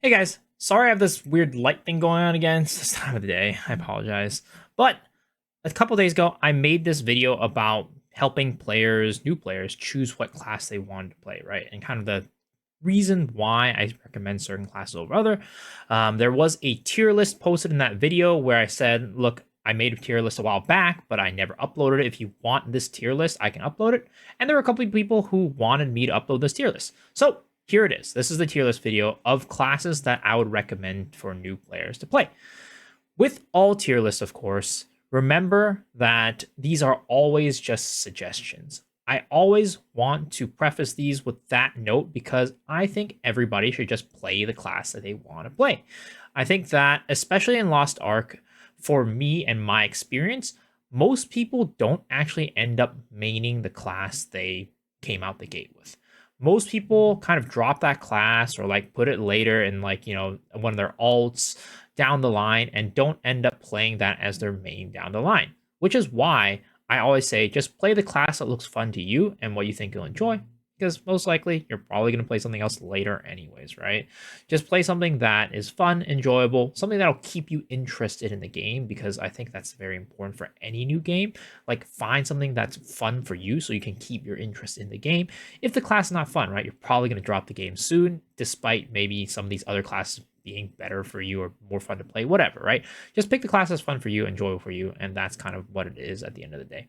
Hey guys, sorry I have this weird light thing going on again. It's this time of the day. I apologize. But a couple days ago, I made this video about helping new players, choose what class they wanted to play, right? And kind of the reason why I recommend certain classes over other. There was a tier list posted in that video where I said, look, I made a tier list a while back, but I never uploaded it. If you want this tier list, I can upload it. And there were a couple of people who wanted me to upload this tier list. So here it is. This is the tier list video of classes that I would recommend for new players to play. With all tier lists, of course, remember that these are always just suggestions. I always want to preface these with that note because I think everybody should just play the class that they want to play. I think that, especially in Lost Ark, for me and my experience, most people don't actually end up maining the class they came out the gate with. Most people kind of drop that class or like put it later in one of their alts down the line and don't end up playing that as their main down the line, which is why I always say just play the class that looks fun to you and what you think you'll enjoy, because most likely you're probably going to play something else later anyways, right? Just play something that is fun, enjoyable, something that'll keep you interested in the game, because I think that's very important for any new game. Like, find something that's fun for you so you can keep your interest in the game. If the class is not fun, right, you're probably going to drop the game soon, despite maybe some of these other classes being better for you or more fun to play, whatever, right? Just pick the class that's fun for you, enjoyable for you, and that's kind of what it is at the end of the day.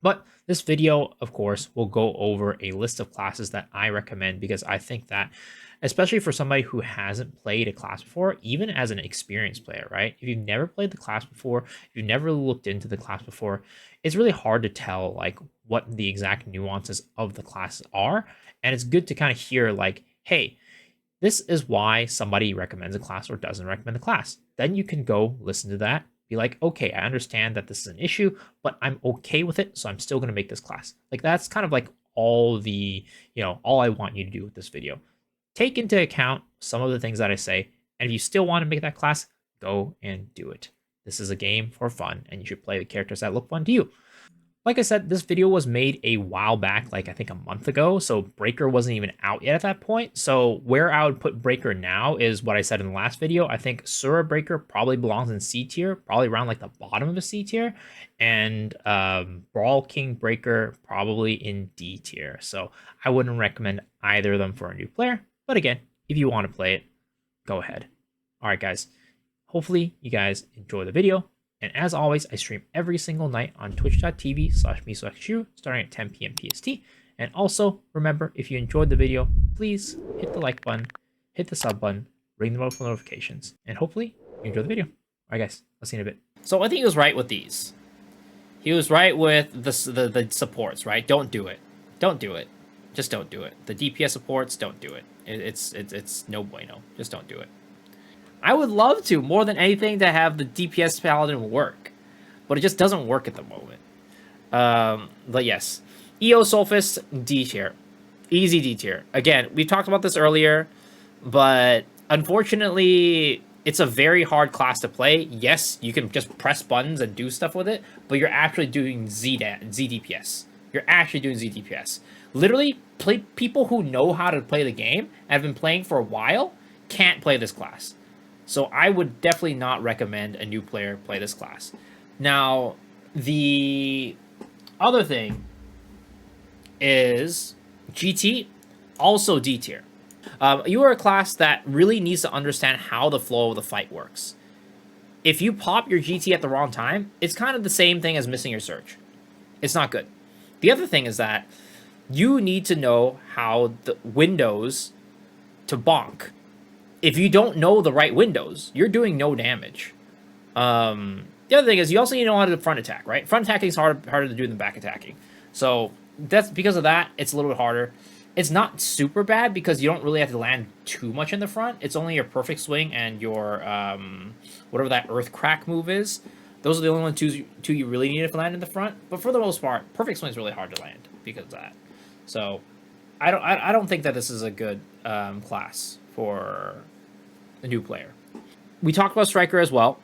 But this video, of course, will go over a list of classes that I recommend, because I think that, especially for somebody who hasn't played a class before, even as an experienced player, right? If you've never played the class before, if you've never really looked into the class before, it's really hard to tell like what the exact nuances of the classes are. And it's good to kind of hear like, hey, this is why somebody recommends a class or doesn't recommend the class. Then you can go listen to that, be like, okay, I understand that this is an issue, but I'm okay with it, so I'm still going to make this class. Like, that's kind of like all all I want you to do with this video. Take into account some of the things that I say, and if you still want to make that class, go and do it. This is a game for fun, and you should play the characters that look fun to you. Like I said, this video was made a while back, like I think a month ago, so Breaker wasn't even out yet at that point. So where I would put Breaker now is what I said in the last video. I think Sura Breaker probably belongs in C tier, probably around like the bottom of the C tier, and Brawl King Breaker probably in D tier. So I wouldn't recommend either of them for a new player, but again, if you want to play it, go ahead. All right, guys. Hopefully you guys enjoy the video. And as always, I stream every single night on twitch.tv/MisoXU starting at 10 p.m. PST. And also, remember, if you enjoyed the video, please hit the like button, hit the sub button, ring the bell for notifications, and hopefully you enjoy the video. All right, guys, I'll see you in a bit. So I think he was right with these. He was right with the supports, right? Don't do it. Don't do it. Just don't do it. The DPS supports, don't do it. It's no bueno. Just don't do it. I would love to, more than anything, to have the DPS Paladin work, but it just doesn't work at the moment. But yes, EO Sophist, D tier. Easy D tier. Again, we talked about this earlier, but unfortunately, it's a very hard class to play. Yes, you can just press buttons and do stuff with it, but you're actually doing ZDPS. You're actually doing ZDPS. Literally, people who know how to play the game and have been playing for a while can't play this class. So I would definitely not recommend a new player play this class. Now, the other thing is GT, also D tier. You are a class that really needs to understand how the flow of the fight works. If you pop your GT at the wrong time, it's kind of the same thing as missing your surge. It's not good. The other thing is that you need to know how the windows to bonk. If you don't know the right windows, you're doing no damage. The other thing is you also need to know how to front attack, right? Front attacking is harder to do than back attacking. So that's because of that, it's a little bit harder. It's not super bad because you don't really have to land too much in the front. It's only your perfect swing and your whatever that earth crack move is. Those are the only two you really need to land in the front. But for the most part, perfect swing is really hard to land because of that. So I don't think that this is a good class for a new player. We talked about Striker as well.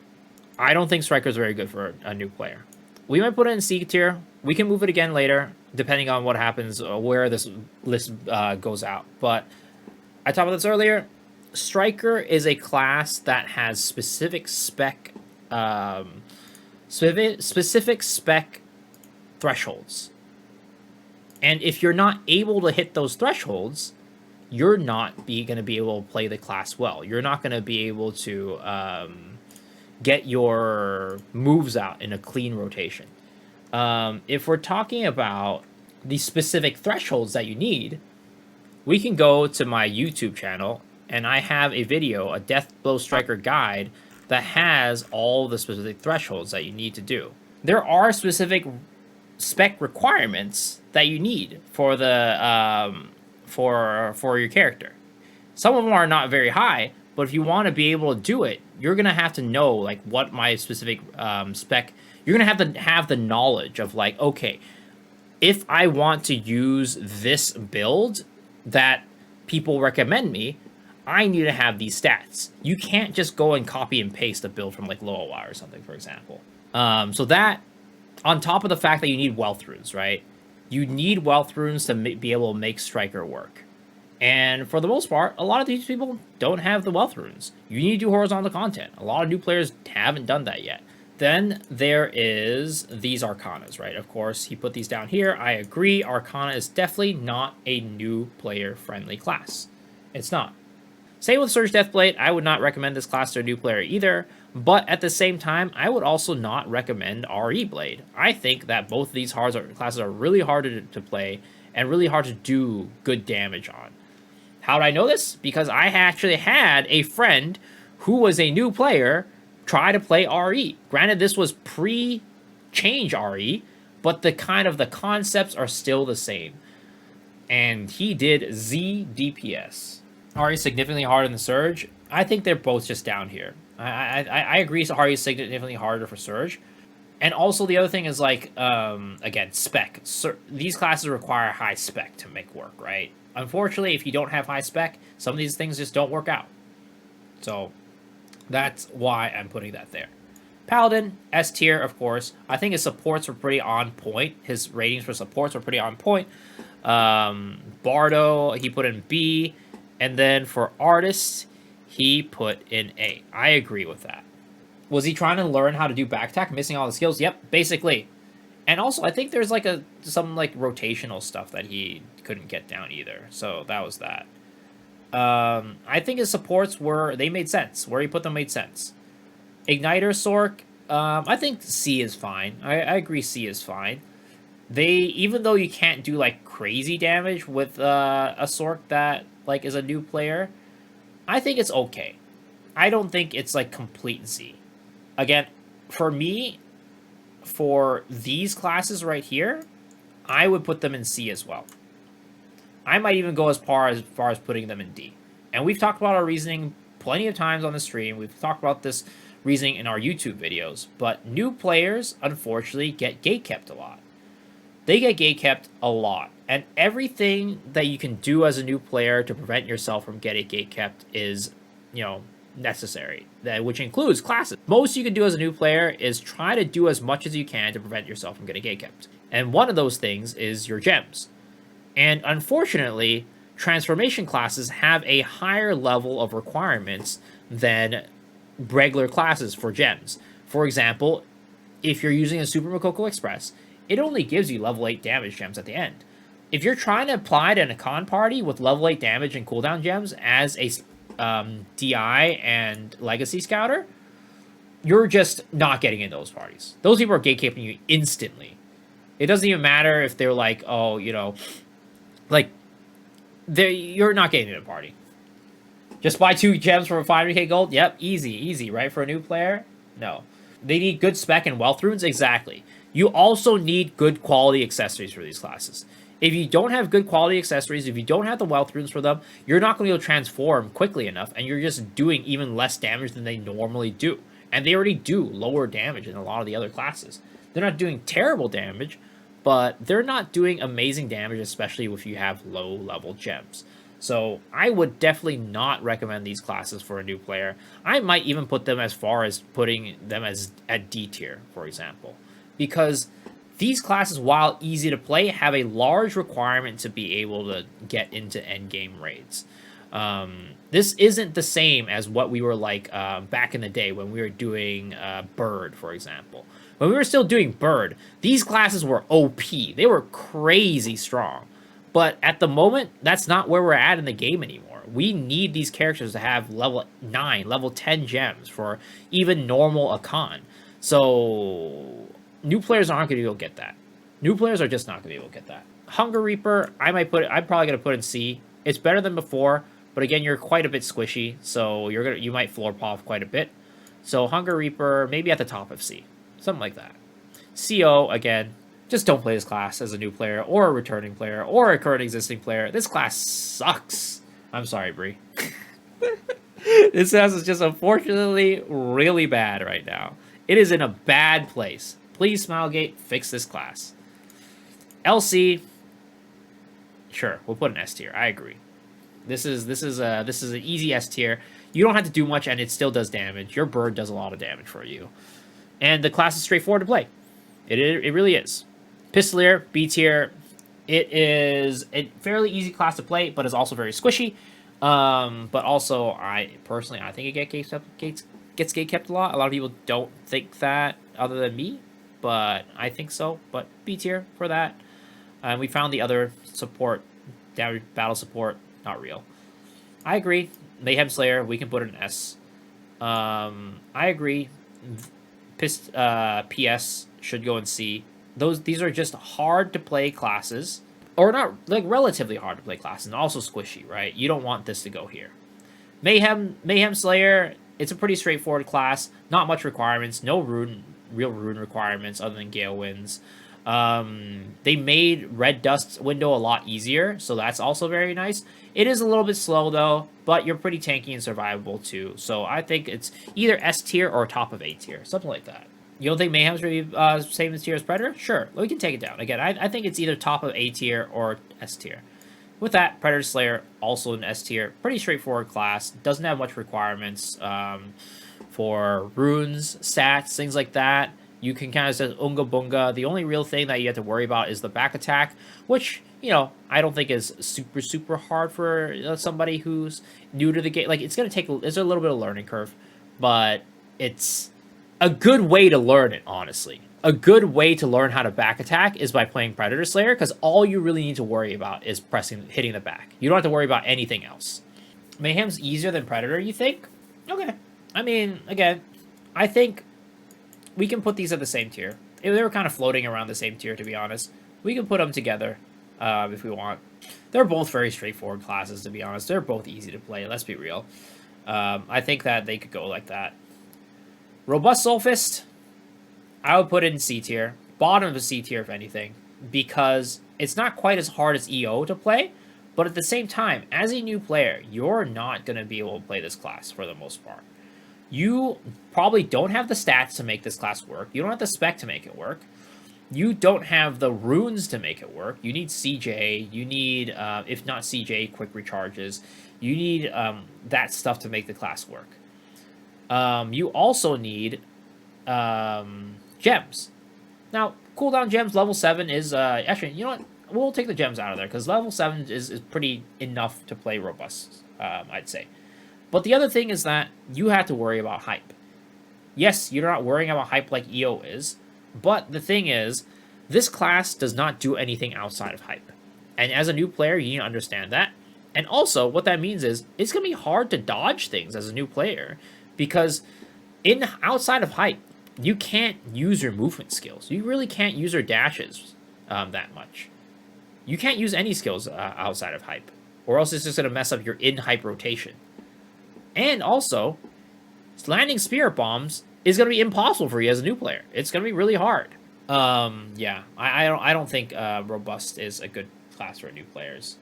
I don't think Striker is very good for a new player. We might put it in C tier. We can move it again later, depending on what happens, where this list goes out. But I talked about this earlier. Striker is a class that has specific spec, specific spec thresholds. And if you're not able to hit those thresholds, you're not going to be able to play the class well. You're not going to be able to get your moves out in a clean rotation. If we're talking about the specific thresholds that you need, we can go to my YouTube channel, and I have a video, a Death Blow Striker guide, that has all the specific thresholds that you need to do. There are specific spec requirements that you need for the for your character. Some of them are not very high, but if you want to be able to do it, you're gonna have to know like what my specific spec. You're gonna have to have the knowledge of like, okay, if I want to use this build that people recommend me, I need to have these stats. You can't just go and copy and paste a build from like Loa or something, for example. So that, on top of the fact that you need wealth runes, right? You need wealth runes to be able to make Striker work. And for the most part, a lot of these people don't have the wealth runes. You need to do horizontal content. A lot of new players haven't done that yet. Then there is these Arcanas, right? Of course, he put these down here. I agree. Arcana is definitely not a new player-friendly class. It's not. Same with Surge Deathblade. I would not recommend this class to a new player either. But at the same time, I would also not recommend RE Blade. I think that both of these classes are really hard to play and really hard to do good damage on. How did I know this? Because I actually had a friend who was a new player try to play RE. Granted, this was pre-change RE, but the concepts are still the same. And he did Z DPS. RE is significantly harder than Surge. I think they're both just down here. I agree. So RE is significantly harder for Surge. And also the other thing is like, again, spec. These classes require high spec to make work, right? Unfortunately, if you don't have high spec, some of these things just don't work out. So that's why I'm putting that there. Paladin, S tier, of course. I think his supports were pretty on point. His ratings for supports were pretty on point. Bardo, he put in B. And then for artists, he put in A. I agree with that. Was he trying to learn how to do back attack, missing all the skills? Yep, basically. And also, I think there's like some like rotational stuff that he couldn't get down either. So that was that. I think his supports they made sense. Where he put them made sense. Igniter Sork, I think C is fine. I agree C is fine. Even though you can't do like crazy damage with a Sork that like is a new player, I think it's okay. I don't think it's like complete Z. Again, for me, for these classes right here, I would put them in C as well. I might even go as far as putting them in D. And we've talked about our reasoning plenty of times on the stream. We've talked about this reasoning in our YouTube videos. But new players, unfortunately, get gatekept a lot. They get gatekept a lot. And everything that you can do as a new player to prevent yourself from getting gatekept is, necessary, which includes classes. Most you can do as a new player is try to do as much as you can to prevent yourself from getting gatekept. And one of those things is your gems. And unfortunately, transformation classes have a higher level of requirements than regular classes for gems. For example, if you're using a Super Makoko Express, it only gives you level 8 damage gems at the end. If you're trying to apply it in a con party with level 8 damage and cooldown gems as a DI and Legacy Scouter, you're just not getting in those parties. Those people are gatekeeping you instantly. It doesn't even matter if they're like, oh, you're not getting in a party. Just buy 2 gems for 500k gold? Yep, easy, right? For a new player? No. They need good spec and wealth runes? Exactly. You also need good quality accessories for these classes. If you don't have good quality accessories, if you don't have the wealth runes for them, you're not going to be able to transform quickly enough, and you're just doing even less damage than they normally do. And they already do lower damage in a lot of the other classes. They're not doing terrible damage, but they're not doing amazing damage, especially if you have low-level gems. So I would definitely not recommend these classes for a new player. I might even put them as far as putting them as at D tier, for example. Because these classes, while easy to play, have a large requirement to be able to get into endgame raids. This isn't the same as what we were like back in the day when we were doing Bird, for example. When we were still doing Bird, these classes were OP. They were crazy strong. But at the moment, that's not where we're at in the game anymore. We need these characters to have level 9, level 10 gems for even normal Akan. So new players aren't going to be able to get that. New players are just not going to be able to get that. Hunger Reaper, I'm probably going to put in C. It's better than before, but again, you're quite a bit squishy, so you might floor pop quite a bit. So Hunger Reaper, maybe at the top of C, something like that. CO, again, just don't play this class as a new player or a returning player or a current existing player. This class sucks. I'm sorry, Bree. This class is just unfortunately really bad right now. It is in a bad place. Please, Smilegate, fix this class. LC, sure, we'll put an S tier. I agree. This is an easy S tier. You don't have to do much, and it still does damage. Your bird does a lot of damage for you, and the class is straightforward to play. It really is. Pistolier, B tier. It is a fairly easy class to play, but is also very squishy. But also, I think it gets gate kept a lot. A lot of people don't think that, other than me, but I think so. But B tier for that. And we found the other support, battle support, not real. I agree. Mayhem Slayer, we can put an S. I agree. PS should go in C. These are just hard to play classes, or not, like, relatively hard to play classes, and also squishy, right? You don't want this to go here. Mayhem Slayer, it's a pretty straightforward class. Not much requirements. No real rune requirements other than Gale Winds. They made Red Dust's window a lot easier, so that's also very nice. It is a little bit slow though, but you're pretty tanky and survivable too. So I think it's either S tier or top of A tier, something like that. You don't think Mayhem's really same tier as Predator? Sure, we can take it down. Again, I think it's either top of A tier or S tier. With that, Predator Slayer, also an S tier. Pretty straightforward class. Doesn't have much requirements for runes, stats, things like that. You can kind of say Unga Bunga. The only real thing that you have to worry about is the back attack, which, I don't think is super hard for somebody who's new to the game. Like, it's a little bit of learning curve, but it's a good way to learn it, honestly. A good way to learn how to back attack is by playing Predator Slayer, because all you really need to worry about is hitting the back. You don't have to worry about anything else. Mayhem's easier than Predator, you think? Okay. I mean, again, I think we can put these at the same tier. They were kind of floating around the same tier, to be honest. We can put them together if we want. They're both very straightforward classes, to be honest. They're both easy to play, let's be real. I think that they could go like that. Robust Soulfist, I would put it in C tier. Bottom of the C tier, if anything, because it's not quite as hard as EO to play, but at the same time, as a new player, you're not going to be able to play this class for the most part. You probably don't have the stats to make this class work. You don't have the spec to make it work. You don't have the runes to make it work. You need CJ. You need, if not CJ, quick recharges. You need that stuff to make the class work. You also need gems. Now, cooldown gems, level 7 is... actually, you know what? We'll take the gems out of there, because level 7 is pretty enough to play robust, I'd say. But the other thing is that you have to worry about hype. Yes, you're not worrying about hype like EO is, but the thing is, this class does not do anything outside of hype. And as a new player, you need to understand that. And also, what that means is, it's going to be hard to dodge things as a new player, because outside of hype, you can't use your movement skills. You really can't use your dashes that much. You can't use any skills outside of hype, or else it's just going to mess up your in-hype rotation. And also, landing spirit bombs is going to be impossible for you as a new player. It's going to be really hard. Yeah, I don't think Robust is a good class for new players.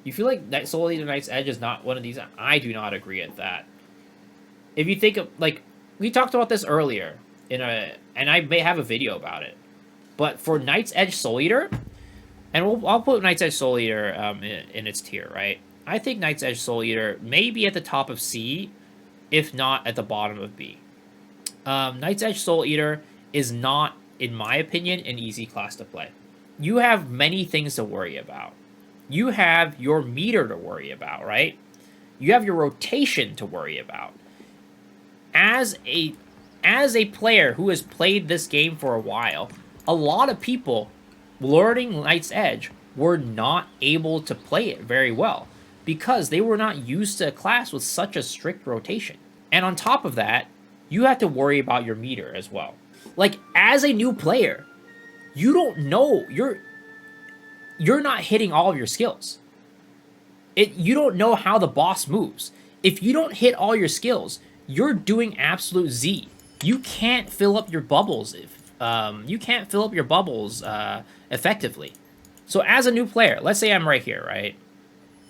You feel like Soul Eater Knight's Edge is not one of these? I do not agree at that. If you think of, like, we talked about this earlier, and I may have a video about it, but for Knight's Edge Soul Eater, and I'll put Knight's Edge Soul Eater in its tier, right? I think Knight's Edge Soul Eater may be at the top of C, if not at the bottom of B. Knight's Edge Soul Eater is not, in my opinion, an easy class to play. You have many things to worry about. You have your meter to worry about, right? You have your rotation to worry about. As a player who has played this game for a while, a lot of people learning Knight's Edge were not able to play it very well because they were not used to a class with such a strict rotation. And on top of that, you have to worry about your meter as well. Like, as a new player, you don't know, you're not hitting all of your skills. You don't know how the boss moves. If you don't hit all your skills, you're doing absolute Z. You can't fill up your bubbles effectively. So as a new player, let's say I'm right here, right?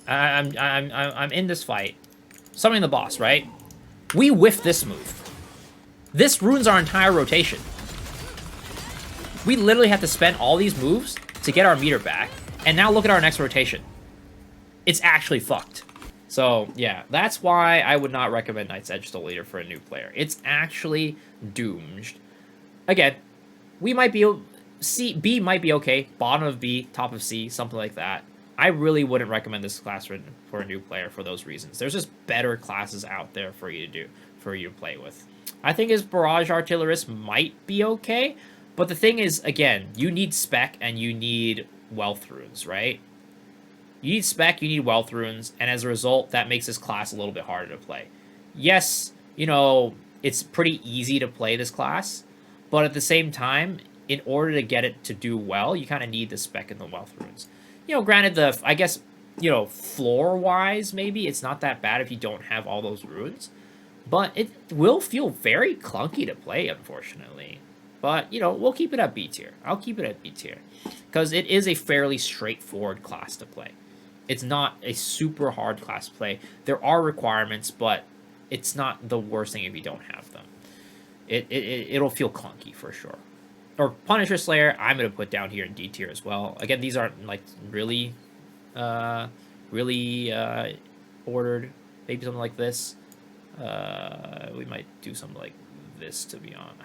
I'm in this fight, summoning the boss, right? We whiff this move. This ruins our entire rotation. We literally have to spend all these moves to get our meter back, and now look at our next rotation. It's actually fucked. So, yeah, that's why I would not recommend Knight's Edge Soul Eater for a new player. It's actually doomed. Again, we might be... B might be okay. Bottom of B, top of C, something like that. I really wouldn't recommend this class for a new player for those reasons. There's just better classes out there for you to play with. I think his Barrage Artillerist might be okay, but the thing is, again, you need spec and you need wealth runes, right? You need spec, you need wealth runes, and as a result, that makes this class a little bit harder to play. Yes, you know, it's pretty easy to play this class, but at the same time, in order to get it to do well, you kind of need the spec and the wealth runes. You know, granted, I guess, you know, floor-wise, maybe, it's not that bad if you don't have all those runes, but it will feel very clunky to play, unfortunately. But, you know, we'll keep it at B tier. I'll keep it at B tier, because it is a fairly straightforward class to play. It's not a super hard class to play. There are requirements, but it's not the worst thing if you don't have them. It'll feel clunky for sure. Or Punisher Slayer, I'm going to put down here in D tier as well. Again, these aren't like really ordered. Maybe something like this. We might do something like this, to be honest.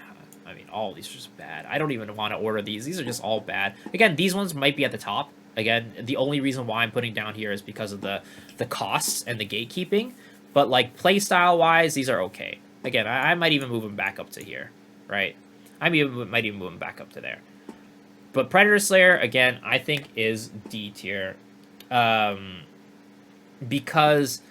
I mean, all of these are just bad. I don't even want to order these. These are just all bad. Again, these ones might be at the top. Again, the only reason why I'm putting down here is because of the costs and the gatekeeping. But, like, playstyle-wise, these are okay. Again, I might even move them back up to here, right? I might even move them back up to there. But Predator Slayer, again, I think is D tier. Because...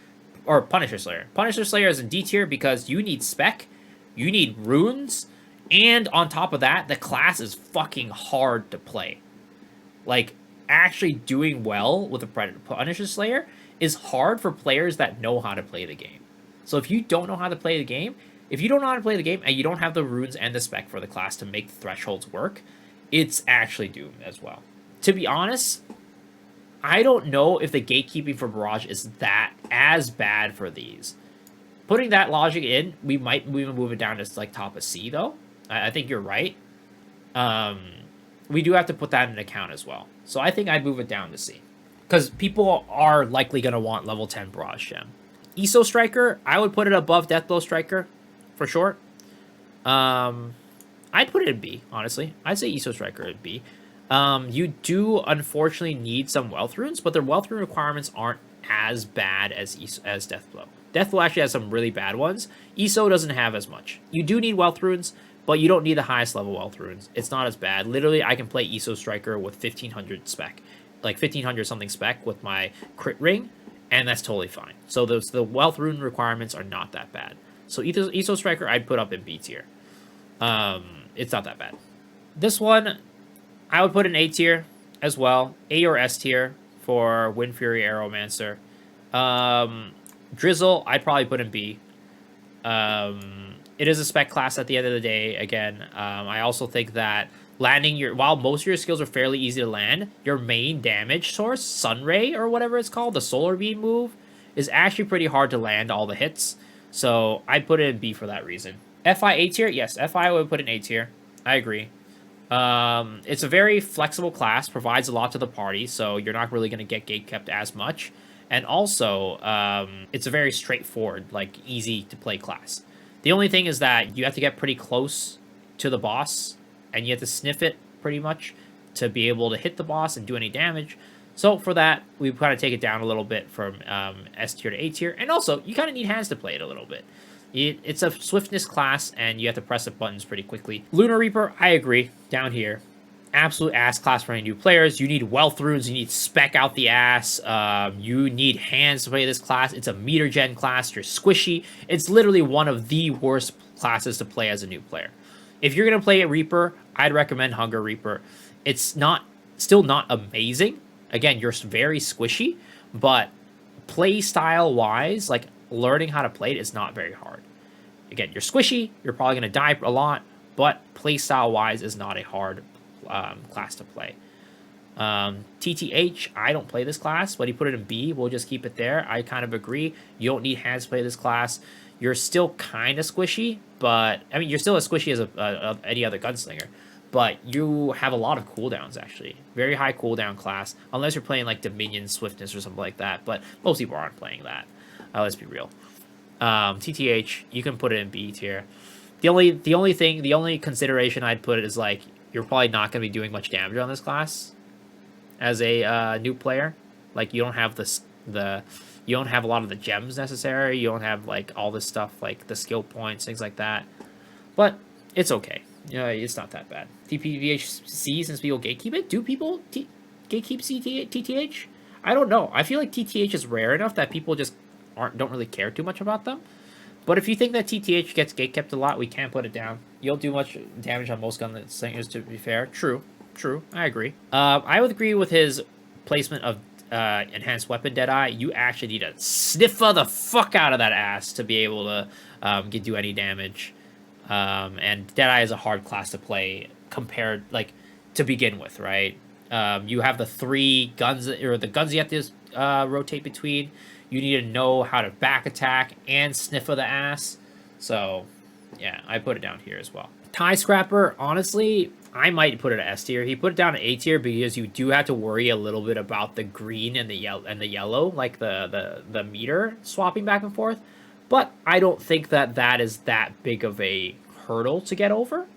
Or Punisher Slayer. Punisher Slayer is in D tier because you need spec, you need runes, and on top of that, the class is fucking hard to play. Like, actually doing well with a Punisher Slayer is hard for players that know how to play the game. So if you don't know how to play the game, and you don't have the runes and the spec for the class to make the thresholds work, it's actually doomed as well. To be honest, I don't know if the gatekeeping for Barrage is as bad for these. Putting that logic in, we might even move it down to like top of C though. I think you're right. We do have to put that in account as well. So I think I'd move it down to C. Because people are likely going to want level 10 Barrage Gem. ESO Striker, I would put it above Deathblow Striker, for sure. I'd put it in B, honestly. I'd say ESO Striker in B. You do, unfortunately, need some wealth runes, but their wealth rune requirements aren't as bad as Deathblow. Deathblow actually has some really bad ones. ESO doesn't have as much. You do need wealth runes, but you don't need the highest level wealth runes. It's not as bad. Literally, I can play ESO Striker with 1500 spec. Like 1500 something spec with my crit ring, and that's totally fine. So the wealth rune requirements are not that bad. So ESO Striker, I'd put up in B tier. It's not that bad. This one, I would put in A tier as well. A or S tier for Wind Fury Aeromancer. Drizzle, I'd probably put in B. It is a spec class at the end of the day. Again, I also think that landing while most of your skills are fairly easy to land, your main damage source, Sunray or whatever it's called, the Solar Beam move, is actually pretty hard to land all the hits. So I'd put it in B for that reason. FI A tier? Yes, FI would put in A tier. I agree. It's a very flexible class, provides a lot to the party, so you're not really going to get gatekept as much. And also, it's a very straightforward, like, easy to play class. The only thing is that you have to get pretty close to the boss, and you have to sniff it pretty much to be able to hit the boss and do any damage. So for that, we've got to take it down a little bit from S tier to A tier. And also, you kind of need hands to play it a little bit. It's a swiftness class, and you have to press the buttons pretty quickly. Lunar Reaper, I agree, down here. Absolute ass class for any new players. You need wealth runes, you need spec out the ass, you need hands to play this class. It's a meter gen class, you're squishy. It's literally one of the worst classes to play as a new player. If you're going to play a Reaper, I'd recommend Hunger Reaper. It's still not amazing. Again, you're very squishy, but play style wise, like learning how to play it is not very hard. Again, you're squishy, you're probably going to die a lot, but play style wise is not a hard class to play. TTH, I don't play this class, but he put it in B. We'll just keep it there. I kind of agree. You don't need hands to play this class. You're still kind of squishy, but I mean, you're still as squishy as any other gunslinger, but you have a lot of cooldowns, actually. Very high cooldown class, unless you're playing like Dominion Swiftness or something like that, but most people aren't playing that. Let's be real. TTH, you can put it in B tier. The only consideration I'd put it is like, you're probably not going to be doing much damage on this class as a new player. Like, you don't have you don't have a lot of the gems necessary. You don't have like all this stuff like the skill points, things like that. But it's okay. Yeah, it's not that bad. TPVHC, since people gatekeep it, do people gatekeep TTH? I don't know. I feel like TTH is rare enough that people just don't really care too much about them. But if you think that TTH gets gatekept a lot, we can put it down. You'll do much damage on most gunslingers, to be fair. True. I agree. I would agree with his placement of enhanced weapon Deadeye. You actually need to sniffer the fuck out of that ass to be able to do any damage. And Deadeye is a hard class to play compared, like, to begin with, right? You have the 3 guns, or the guns you have to rotate between. You need to know how to back attack and sniffer the ass. So, yeah, I put it down here as well. Tie Scrapper, honestly, I might put it at S tier. He put it down to A tier because you do have to worry a little bit about the green and the yellow, like the meter swapping back and forth. But I don't think that is that big of a hurdle to get over.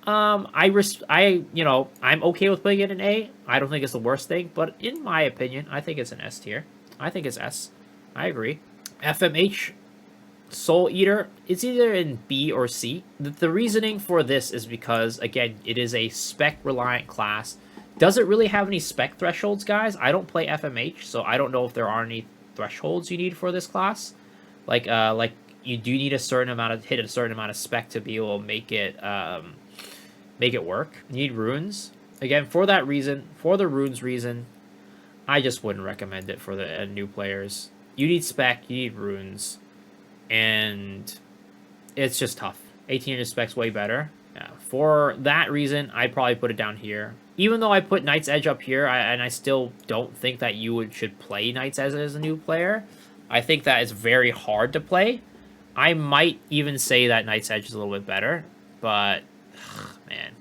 I'm okay with putting it in A. I don't think it's the worst thing, but in my opinion, I think it's an S tier. I think it's S. I agree. FMH, Soul Eater, it's either in B or C. The reasoning for this is because, again, it is a spec-reliant class. Does it really have any spec thresholds, guys? I don't play FMH, so I don't know if there are any thresholds you need for this class. Like you do need hit a certain amount of spec to be able to make it work. You need runes. Again, for the runes reason, I just wouldn't recommend it for the new players. You need spec, you need runes, and it's just tough. 1800 spec's way better. Yeah, for that reason, I'd probably put it down here. Even though I put Knight's Edge up here, and I still don't think that you should play Knight's Edge as a new player. I think that it's very hard to play. I might even say that Knight's Edge is a little bit better, but man,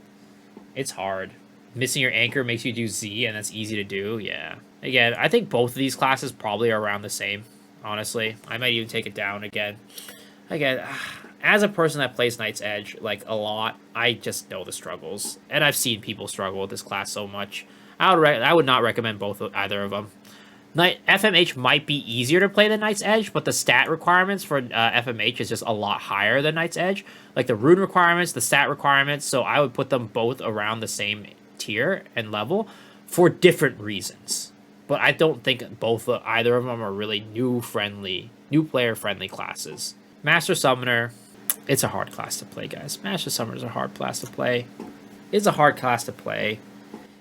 it's hard. Missing your anchor makes you do Z, and that's easy to do. Yeah. Again, I think both of these classes probably are around the same, honestly. I might even take it down again. Again, as a person that plays Knight's Edge, like, a lot, I just know the struggles. And I've seen people struggle with this class so much. I would not recommend either of them. FMH might be easier to play than Knight's Edge, but the stat requirements for FMH is just a lot higher than Knight's Edge. Like, the rune requirements, the stat requirements, so I would put them both around the same tier and level for different reasons. But I don't think either of them are really new player friendly classes. Master Summoner, it's a hard class to play, guys. Master Summoner is a hard class to play. It's a hard class to play.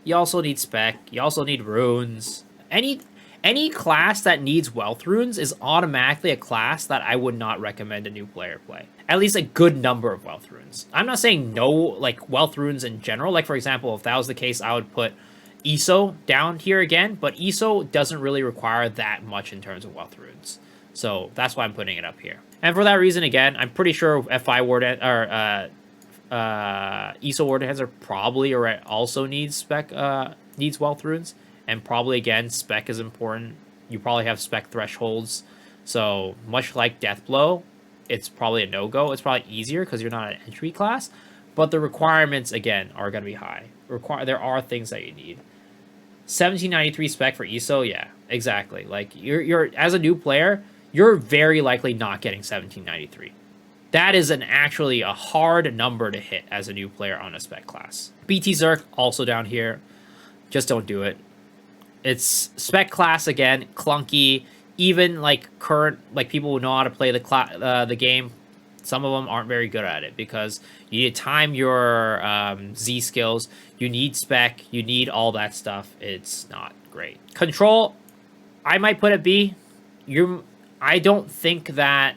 You also need spec. You also need runes. Any class that needs wealth runes is automatically a class that I would not recommend a new player play. At least a good number of wealth runes. I'm not saying no, like, wealth runes in general. Like, for example, if that was the case, I would put ESO down here again, but ESO doesn't really require that much in terms of wealth runes. So that's why I'm putting it up here. And for that reason, again, I'm pretty sure FI Warden or ESO Warden Heads are probably also needs wealth runes. And probably, again, spec is important. You probably have spec thresholds. So, much like Deathblow, it's probably a no-go. It's probably easier because you're not an entry class. But the requirements, again, are going to be high. There are things that you need. 1793 spec for ESO, yeah, exactly. Like you're as a new player, you're very likely not getting 1793. That is actually a hard number to hit as a new player on a spec class. BT Zerk also down here. Just don't do it. It's spec class again, clunky. Even like current, like people who know how to play the game, some of them aren't very good at it because you need to time your Z skills. You need spec. You need all that stuff. It's not great. Control, I might put it B. I don't think that.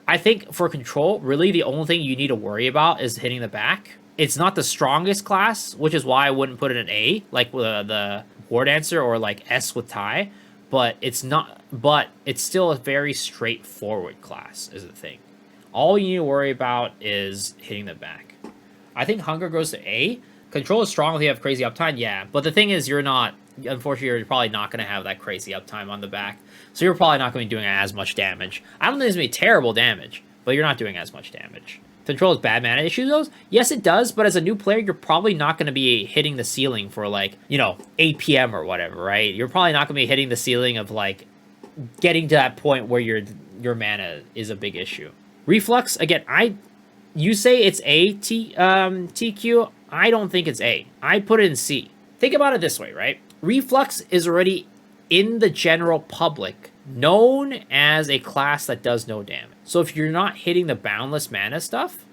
I think for control, really the only thing you need to worry about is hitting the back. It's not the strongest class, which is why I wouldn't put it in A, like the War Dancer or like S with Tai. But it's not. But it's still a very straightforward class, is the thing. All you need to worry about is hitting the back. I think Hunger goes to A. Control is strong if you have crazy uptime, yeah. But the thing is, unfortunately, you're probably not going to have that crazy uptime on the back. So you're probably not going to be doing as much damage. I don't think it's going to be terrible damage, but you're not doing as much damage. Control has bad mana issues, though? Yes, it does, but as a new player, you're probably not going to be hitting the ceiling for, like, 8 p.m. or whatever, right? You're probably not going to be hitting the ceiling of, like, getting to that point where your mana is a big issue. Reflux, again, you say it's A, TQ. I don't think it's A. I put it in C. Think about it this way, right? Reflux is already in the general public known as a class that does no damage. So if you're not hitting the boundless mana stuff,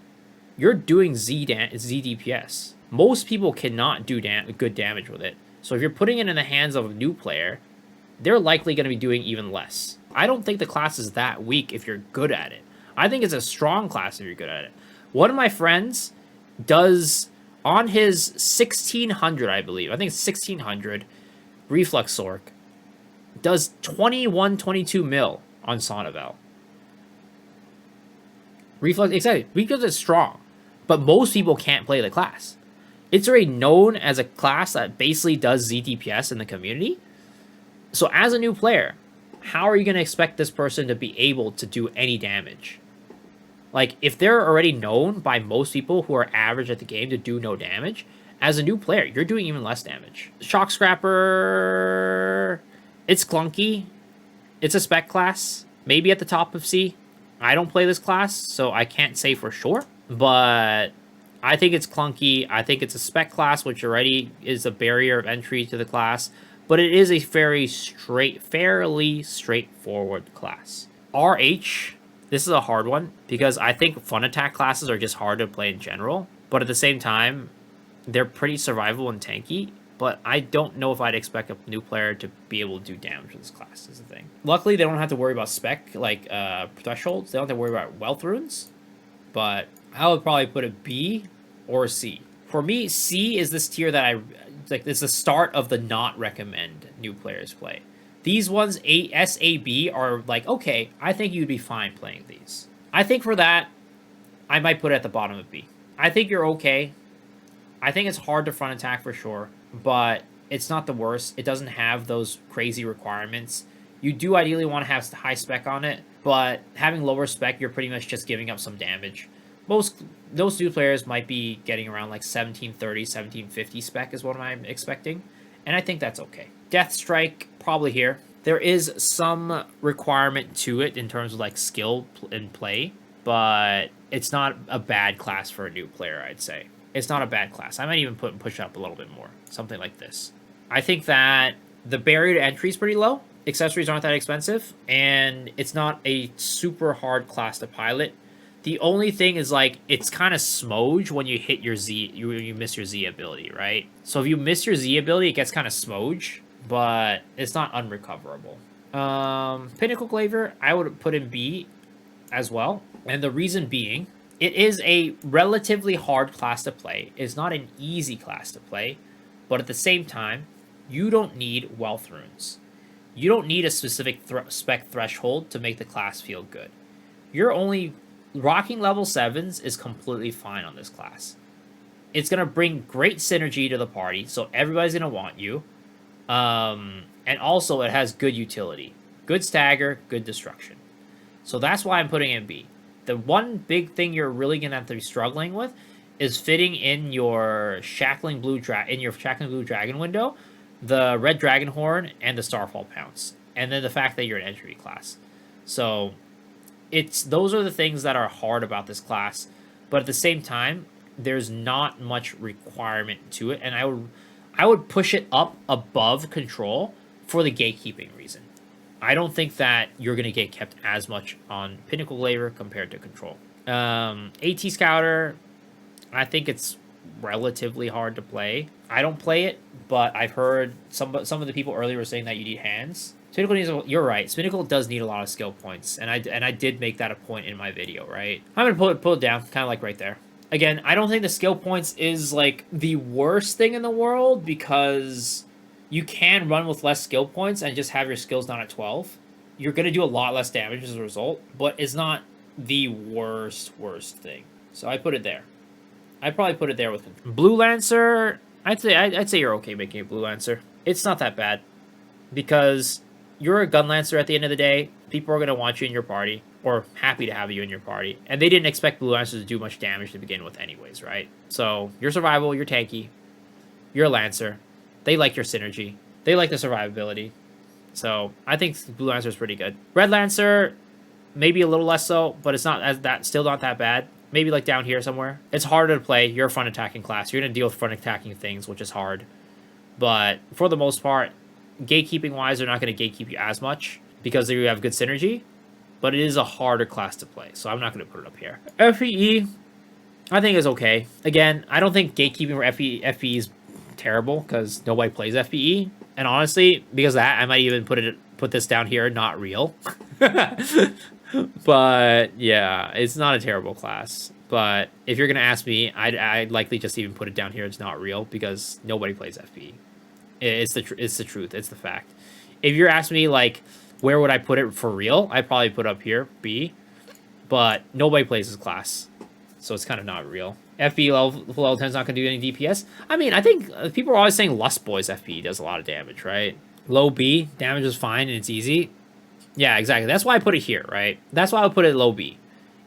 you're doing Z DPS. Most people cannot do good damage with it. So if you're putting it in the hands of a new player, they're likely going to be doing even less. I don't think the class is that weak if you're good at it. I think it's a strong class if you're good at it. One of my friends does, on his 1600, I believe, I think it's 1600, Reflux Sork, does 22 mil on Sonnenval. Reflux, exactly, because it's strong. But most people can't play the class. It's already known as a class that basically does ZDPS in the community. So as a new player, how are you going to expect this person to be able to do any damage? Like, if they're already known by most people who are average at the game to do no damage, as a new player, you're doing even less damage. Shock Scrapper, it's clunky. It's a spec class, maybe at the top of C. I don't play this class, so I can't say for sure. But I think it's clunky. I think it's a spec class, which already is a barrier of entry to the class. But it is a fairly straightforward class. RH, this is a hard one, because I think fun attack classes are just hard to play in general. But at the same time, they're pretty survivable and tanky. But I don't know if I'd expect a new player to be able to do damage with this class, is the thing. Luckily, they don't have to worry about spec, like thresholds. They don't have to worry about wealth runes. But I would probably put a B or a C. For me, C is this tier that it's the start of the not recommend new players play. These ones, S, A, B, are like, okay, I think you'd be fine playing these. I think for that, I might put it at the bottom of B. I think you're okay. I think it's hard to front attack for sure, but it's not the worst. It doesn't have those crazy requirements. You do ideally want to have high spec on it, but having lower spec, you're pretty much just giving up some damage. Those new players might be getting around like 1730, 1750 spec is what I'm expecting, and I think that's okay. Death Strike, probably here. There is some requirement to it in terms of like skill and play, but it's not a bad class for a new player, I'd say. It's not a bad class. I might even push it up a little bit more. Something like this. I think that the barrier to entry is pretty low. Accessories aren't that expensive, and it's not a super hard class to pilot. The only thing is, like, it's kind of smudge when you hit your Z, you miss your Z ability, right? So if you miss your Z ability, it gets kind of smudge, but it's not unrecoverable. Pinnacle Glaver, I would put in B as well. And the reason being, it is a relatively hard class to play. It's not an easy class to play, but at the same time, you don't need wealth runes. You don't need a specific spec threshold to make the class feel good. You're only rocking level 7s is completely fine on this class. It's going to bring great synergy to the party, so everybody's going to want you. And also, it has good utility. Good stagger, good destruction. So that's why I'm putting it in B. The one big thing you're really going to have to be struggling with is fitting in your Shackling Blue Dragon window, the Red Dragonhorn, and the Starfall Pounce, and then the fact that you're an entry class. So those are the things that are hard about this class, but at the same time, there's not much requirement to it, and I would push it up above control for the gatekeeping reason. I don't think that you're going to get kept as much on Pinnacle Glaver compared to control. AT Scouter, I think it's relatively hard to play. I don't play it, but I've heard some of the people earlier were saying that you need hands. Spinnacle needs. You're right. Spinnacle does need a lot of skill points, and I did make that a point in my video. Right. I'm gonna pull it down, kind of like right there. Again, I don't think the skill points is like the worst thing in the world because you can run with less skill points and just have your skills down at 12. You're gonna do a lot less damage as a result, but it's not the worst thing. So I put it there. I'd probably put it there with Blue Lancer. I'd say you're okay making a Blue Lancer. It's not that bad because you're a Gun Lancer at the end of the day. People are going to want you in your party or happy to have you in your party. And they didn't expect Blue Lancers to do much damage to begin with anyways, right? So you're survival, you're tanky, you're a Lancer. They like your synergy. They like the survivability. So I think Blue Lancer is pretty good. Red Lancer, maybe a little less so, but it's not as that still not that bad. Maybe like down here somewhere. It's harder to play. You're a front attacking class. You're going to deal with front attacking things, which is hard. But for the most part, gatekeeping wise, they're not going to gatekeep you as much because you have good synergy. But it is a harder class to play, so I'm not going to put it up here. FPE, I think is okay. Again, I don't think gatekeeping for FPE is terrible because nobody plays FPE. And honestly, because of that, I might even put this down here, not real. But yeah, it's not a terrible class. But if you're gonna ask me, I'd likely just even put it down here. It's not real because nobody plays FP. It's the truth. It's the fact. If you're asking me like where would I put it for real, I'd probably put up here B. But nobody plays this class, so it's kind of not real. FP level 10 is not gonna do any DPS. I mean, I think people are always saying Lust Boys FP does a lot of damage, right? Low B damage is fine and it's easy. Yeah, exactly. That's why I put it here, right? That's why I would put it low B.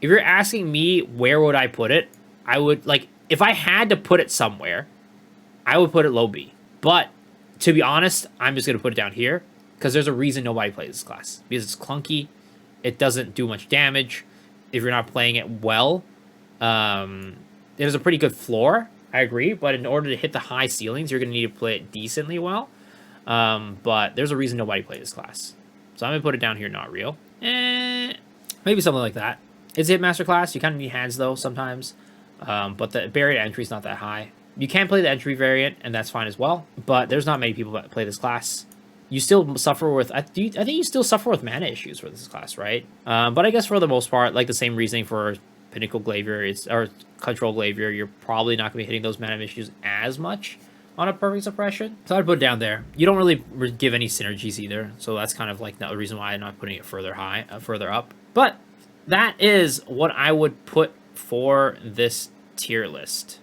If you're asking me where would I put it, I would, like, if I had to put it somewhere, I would put it low B. But, to be honest, I'm just going to put it down here, because there's a reason nobody plays this class. Because it's clunky, it doesn't do much damage, if you're not playing it well. It has a pretty good floor, I agree, but in order to hit the high ceilings, you're going to need to play it decently well. But there's a reason nobody plays this class. So I'm going to put it down here, not real. Maybe something like that. It's a Hitmaster class. You kind of need hands, though, sometimes. But the barrier to entry is not that high. You can play the entry variant, and that's fine as well. But there's not many people that play this class. You still suffer with... I think you still suffer with mana issues for this class, right? But I guess for the most part, like the same reasoning for Pinnacle Glavier or Control Glavier, you're probably not going to be hitting those mana issues as much on a perfect suppression. So I'd put it down there. You don't really give any synergies either, so that's kind of like the reason why I'm not putting it further up. But that is what I would put for this tier list.